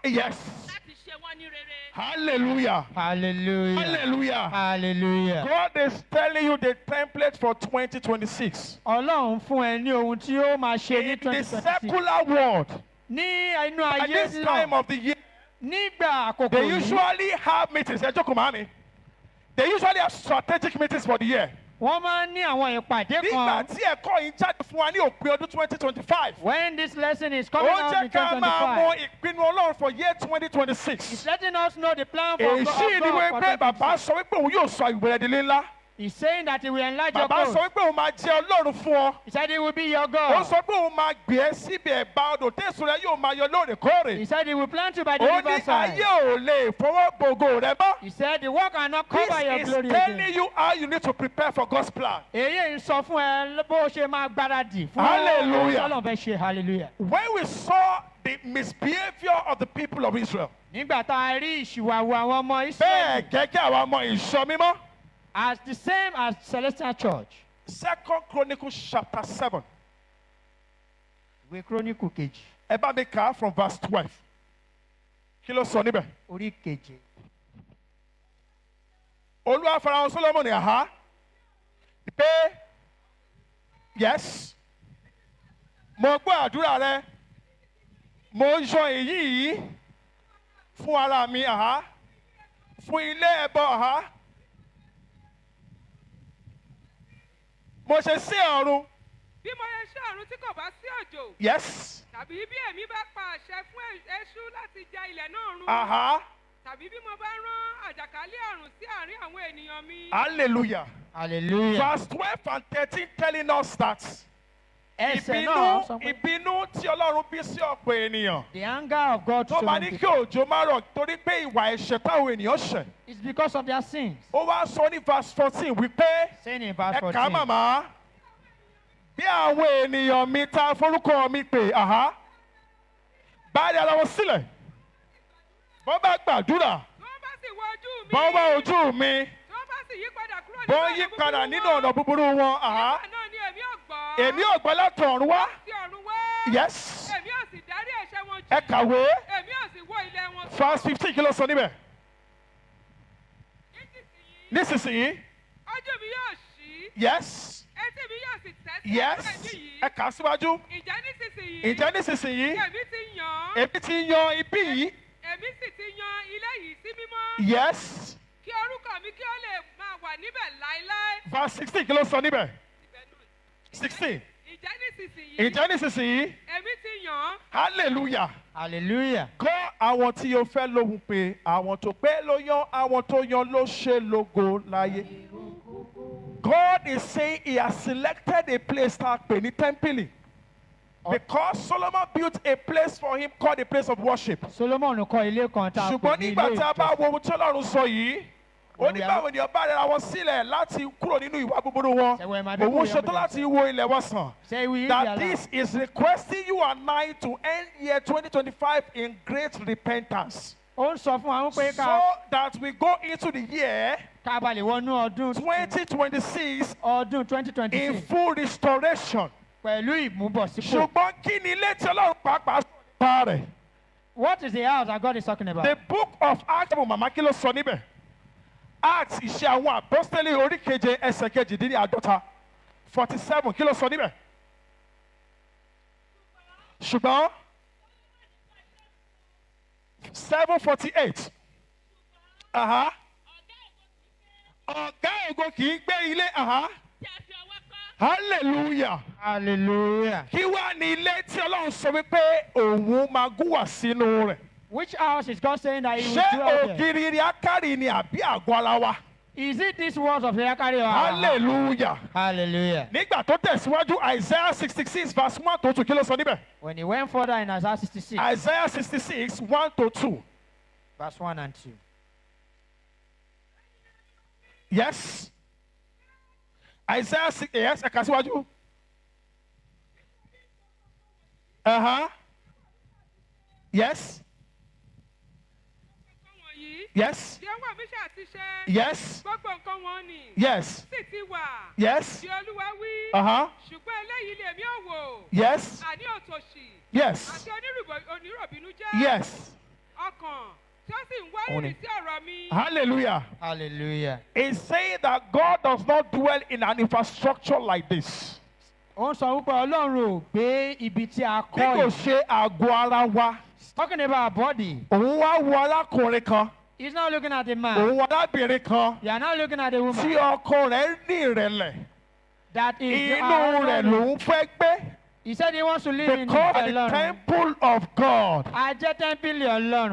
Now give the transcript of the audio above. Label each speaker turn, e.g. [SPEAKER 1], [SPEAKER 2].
[SPEAKER 1] Yes. Hallelujah.
[SPEAKER 2] Hallelujah.
[SPEAKER 1] Hallelujah.
[SPEAKER 2] Hallelujah.
[SPEAKER 1] God is telling you the template for 2026.
[SPEAKER 2] Ọlọ́run fún ẹ ní ohun tí ó máa ṣe ní
[SPEAKER 1] In the
[SPEAKER 2] 2026.
[SPEAKER 1] secular world,
[SPEAKER 2] Ní inú
[SPEAKER 1] at
[SPEAKER 2] ayé
[SPEAKER 1] this time
[SPEAKER 2] náà,
[SPEAKER 1] of the year,
[SPEAKER 2] nígbà àkókò
[SPEAKER 1] they
[SPEAKER 2] yìí,
[SPEAKER 1] usually have meetings. Ẹ jókòó màámi. They usually have strategic meetings for the year.
[SPEAKER 2] wọ́n máa ń ní àwọn ìpàdé
[SPEAKER 1] Nígbà
[SPEAKER 2] kan.
[SPEAKER 1] tí ẹ̀kọ́ yìí jáde fún wa ní òpin ọdún 2025,
[SPEAKER 2] When this lesson is coming
[SPEAKER 1] ó
[SPEAKER 2] out
[SPEAKER 1] jẹ́
[SPEAKER 2] in
[SPEAKER 1] ká máa mọ
[SPEAKER 2] 2025,
[SPEAKER 1] ìpinnu Ọlọ́run for year
[SPEAKER 2] it's
[SPEAKER 1] 2026.
[SPEAKER 2] letting us know the plan for
[SPEAKER 1] Èyí
[SPEAKER 2] God
[SPEAKER 1] ni wípé
[SPEAKER 2] for
[SPEAKER 1] bàbá
[SPEAKER 2] 2026.
[SPEAKER 1] sọ wípé òun yóò sọ ìwé ẹ̀dínlé ńlá.
[SPEAKER 2] He's saying that he will enlarge your
[SPEAKER 1] Bàbá
[SPEAKER 2] coast.
[SPEAKER 1] sọ wípé òun máa jẹ́ Ọlọ́run fún ọ.
[SPEAKER 2] He said he will be your
[SPEAKER 1] Ó
[SPEAKER 2] God.
[SPEAKER 1] sọ pé òun máa gbé ẹ síbi ẹ̀bá odò tẹ̀sùn rẹ yóò máa yọ lóòrèkóòrè.
[SPEAKER 2] He said he will plant you by the
[SPEAKER 1] Ó ní
[SPEAKER 2] riverside.
[SPEAKER 1] ayé ò lè fọwọ́ gbogbo rẹ mọ́.
[SPEAKER 2] He said the work cannot cover your
[SPEAKER 1] This
[SPEAKER 2] glory
[SPEAKER 1] is telling
[SPEAKER 2] again.
[SPEAKER 1] you how you need to prepare for God's plan.
[SPEAKER 2] Èyí ń sọ fún ẹ bó ṣe máa gbáradì fún
[SPEAKER 1] Hallelujah.
[SPEAKER 2] Ọlọ́run fẹ́ ṣe hallelujah.
[SPEAKER 1] When we saw the misbehavior of the people of Israel,
[SPEAKER 2] Nígbà tá a rí ìṣìwàwù àwọn ọmọ
[SPEAKER 1] bẹ́ẹ̀
[SPEAKER 2] Ísírẹ́lì
[SPEAKER 1] gẹ́gẹ́ àwọn ọmọ ìṣọ́ mímọ́.
[SPEAKER 2] as the same as Celestial Church.
[SPEAKER 1] 2 Chronicles chapter 7.
[SPEAKER 2] Ìwé Kíróníkù kejì,
[SPEAKER 1] Ẹ bá mi kà á from verse 12. Kí ló sọ níbẹ̀?
[SPEAKER 2] orí keje.
[SPEAKER 1] Olúwa farahàn Solomoni àhá. Pé yes, mo gbọ́ àdúrà rẹ, mo yọ èyí yìí fún ara mi àhá, fún ilé ẹbọ àhá. Mo ṣe sí ọ̀run.
[SPEAKER 3] Bí mo yẹ ṣe ọ̀run tí kò bá sí òjò,
[SPEAKER 1] Yes.
[SPEAKER 3] tàbí bí èmi bá pa àṣẹ fún eṣú láti ja ilẹ̀ náà run,
[SPEAKER 1] Àhá.
[SPEAKER 3] tàbí bí mo bá rán àjàkálẹ̀ àrùn sí àárín àwọn ènìyàn mi.
[SPEAKER 1] Hallelujah.
[SPEAKER 2] Hallelujah.
[SPEAKER 1] Verse 12 and 13 telling us that
[SPEAKER 2] Ẹsẹ̀ náà sọ pé
[SPEAKER 1] ìbínú tí Ọlọ́run bí sí ọ̀pọ̀ ènìyàn.
[SPEAKER 2] the anger of God to
[SPEAKER 1] Tó
[SPEAKER 2] so
[SPEAKER 1] bá
[SPEAKER 2] many
[SPEAKER 1] ní kí
[SPEAKER 2] people
[SPEAKER 1] òjò má rọ̀ torí pé ìwà ẹ̀ṣẹ̀ táwọn ènìyàn ṣẹ̀.
[SPEAKER 2] is because of their sins.
[SPEAKER 1] Ó wá sọ ní verse 14 wípé
[SPEAKER 2] Saying in verse
[SPEAKER 1] ẹ kà á
[SPEAKER 2] 14,
[SPEAKER 1] màmá. Bí àwọn ènìyàn mi ta forúkọ mi pè àhá. Báyìí ara wọn sílẹ̀. Bọ́ bá gbàdúrà.
[SPEAKER 3] Tí wọ́n bá sì wo ojú mi,
[SPEAKER 1] Bọ́ wá ojú mi.
[SPEAKER 3] tí wọ́n bá sì yí padà kúrò
[SPEAKER 1] Bọ́ yí padà nínú ọ̀nà búburú wọn. Àhá.
[SPEAKER 3] nígbà náà ni èmi ò gbọ́.
[SPEAKER 1] Èmi ò gbọ́ láti ọ̀run wá.
[SPEAKER 3] Ti ọ̀run wá.
[SPEAKER 1] Yes.
[SPEAKER 3] Èmi ò sì dárí ẹ̀ṣẹ̀ wọn jì.
[SPEAKER 1] Ẹ kàwé.
[SPEAKER 3] Èmi ò sì wó ilẹ̀ wọn sàn.
[SPEAKER 1] Verse 15 kí ló sọ níbẹ̀?
[SPEAKER 3] Nísinsìnyí,
[SPEAKER 1] Nísinsìnyí.
[SPEAKER 3] ojú mi yóò ṣí,
[SPEAKER 1] Yes.
[SPEAKER 3] etí mi yóò sì tẹ́ sí
[SPEAKER 1] Yes.
[SPEAKER 3] ọ̀rọ̀ ẹ̀mí yìí.
[SPEAKER 1] Ẹ kà á síwájú.
[SPEAKER 3] Ǹjẹ́ nísinsìnyí,
[SPEAKER 1] Ǹjẹ́ nísinsìnyí
[SPEAKER 3] èmi ti yàn án,
[SPEAKER 1] èmi ti yan ibí yìí?
[SPEAKER 3] èmi sì ti yan ilé yìí sí mímọ́,
[SPEAKER 1] Yes.
[SPEAKER 3] kí orúkọ mi kí ó lè máa wà níbẹ̀ láéláé.
[SPEAKER 1] Verse 16 kí ló sọ níbẹ̀?
[SPEAKER 3] Ibẹ̀ náà.
[SPEAKER 1] 16.
[SPEAKER 3] Ǹjẹ́ nísinsìnyí,
[SPEAKER 1] Ǹjẹ́ nísinsìnyí?
[SPEAKER 3] èmi ti yàn án,
[SPEAKER 1] Hallelujah.
[SPEAKER 2] hallelujah.
[SPEAKER 1] Kọ́ àwọn tí o fẹ́ lóhùn pé àwọn tó pé ló yan àwọn tó yan ló ṣe lógo láyé. God is saying he has selected a place tá a pè ní tẹ́ḿpìlì. Because Solomon built a place for him called a place of worship.
[SPEAKER 2] Solomon kọ́ ilé kan tá a pè
[SPEAKER 1] Ṣùgbọ́n
[SPEAKER 2] ní
[SPEAKER 1] nígbà
[SPEAKER 2] ilé
[SPEAKER 1] tí a bá
[SPEAKER 2] ìjọsìn.
[SPEAKER 1] wo ohun tí Ọlọ́run sọ yìí, ó ní báwo ni ọba rẹ̀ ra wọn sílẹ̀ láti kúrò nínú ìwà búburú wọn.
[SPEAKER 2] Ṣé wẹ́n máa bí
[SPEAKER 1] Òun
[SPEAKER 2] kúrò
[SPEAKER 1] ṣetán láti wo ilẹ̀ wọn sàn.
[SPEAKER 2] Say we
[SPEAKER 1] That this is requesting you and I to end year 2025 in great repentance.
[SPEAKER 2] ó ń sọ fún wa pé
[SPEAKER 1] So that we go into the year
[SPEAKER 2] ká bá lè wọnú ọdún
[SPEAKER 1] 2026
[SPEAKER 2] ọdún
[SPEAKER 1] in
[SPEAKER 2] 2026
[SPEAKER 1] full restoration.
[SPEAKER 2] pẹ̀lú ìmúbọ̀sípò.
[SPEAKER 1] Ṣùgbọ́n kí ni ilé tí Ọlọ́run pàápàá sọ nípa rẹ̀?
[SPEAKER 2] What is the house that God is talking about?
[SPEAKER 1] The book of Acts màmá kí ló sọ níbẹ̀? Acts ìṣe àwọn apostoli orí keje ẹsẹ̀ kejìdínláàdọ́ta 47 kí ló sọ níbẹ̀? Ṣùgbọ́n 748 ọ̀gá ògo kì í gbé ilé hallelujah.
[SPEAKER 2] Hallelujah.
[SPEAKER 1] Kí wá ní ilé tí Ọlọ́run sọ wípé òun máa gúnwà sínú rẹ̀?
[SPEAKER 2] Which house is God saying that he will
[SPEAKER 1] Ṣé
[SPEAKER 2] dwell there?
[SPEAKER 1] ògiri rí akárì ni àbí àgọ́ ara wa?
[SPEAKER 2] Is it this words of Yakari or
[SPEAKER 1] Hallelujah.
[SPEAKER 2] Hallelujah.
[SPEAKER 1] Nígbà tó tẹ̀síwájú Isaiah 66 verse 1 to 2 kí ló sọ níbẹ̀?
[SPEAKER 2] When he went further in Isaiah 66,
[SPEAKER 1] Isaiah 66 1 to 2.
[SPEAKER 2] verse 1 and 2.
[SPEAKER 1] Yes. Isaiah 6, yes, ẹ kà síwájú. Yes.
[SPEAKER 3] nǹkan wọ̀nyí
[SPEAKER 1] Yes.
[SPEAKER 3] tí ọwọ́ mi ṣáà ti ṣe.
[SPEAKER 1] Yes.
[SPEAKER 3] Gbogbo nǹkan wọn ni.
[SPEAKER 1] Yes.
[SPEAKER 3] Sì ti wà.
[SPEAKER 1] Yes.
[SPEAKER 3] Tí Olúwa wí. Ṣùgbọ́n eléyìí lèmi ò wò.
[SPEAKER 1] Yes.
[SPEAKER 3] Àní òtòṣì.
[SPEAKER 1] Yes.
[SPEAKER 3] Àti onírọ̀bìnú jẹ́.
[SPEAKER 1] Yes.
[SPEAKER 3] sì ń wárìrì sí ọ̀rọ̀ mi.
[SPEAKER 1] Hallelujah.
[SPEAKER 2] Hallelujah.
[SPEAKER 1] It's saying that God does not dwell in an infrastructure like this.
[SPEAKER 2] Ó ń sọ wípé Ọlọ́run ò gbé ibi tí a
[SPEAKER 1] Bí kò
[SPEAKER 2] kọ́ yìí.
[SPEAKER 1] ṣe àgọ́ ara wa.
[SPEAKER 2] Talking about body.
[SPEAKER 1] Òun wá wo arákùnrin kan.
[SPEAKER 2] He's not looking at a man.
[SPEAKER 1] Òun wo arábìnrin kan.
[SPEAKER 2] You are not looking at a
[SPEAKER 1] Tí
[SPEAKER 2] woman.
[SPEAKER 1] ọkọ rẹ̀ ní ìrẹ̀lẹ̀.
[SPEAKER 2] That is
[SPEAKER 1] Inú rẹ̀ lòun fẹ́ gbé.
[SPEAKER 2] He said he wants to live
[SPEAKER 1] They
[SPEAKER 2] in
[SPEAKER 1] call the
[SPEAKER 2] Ọlọ́run.
[SPEAKER 1] temple of God.
[SPEAKER 2] A jẹ́ tẹ́ḿpìlì Ọlọ́run.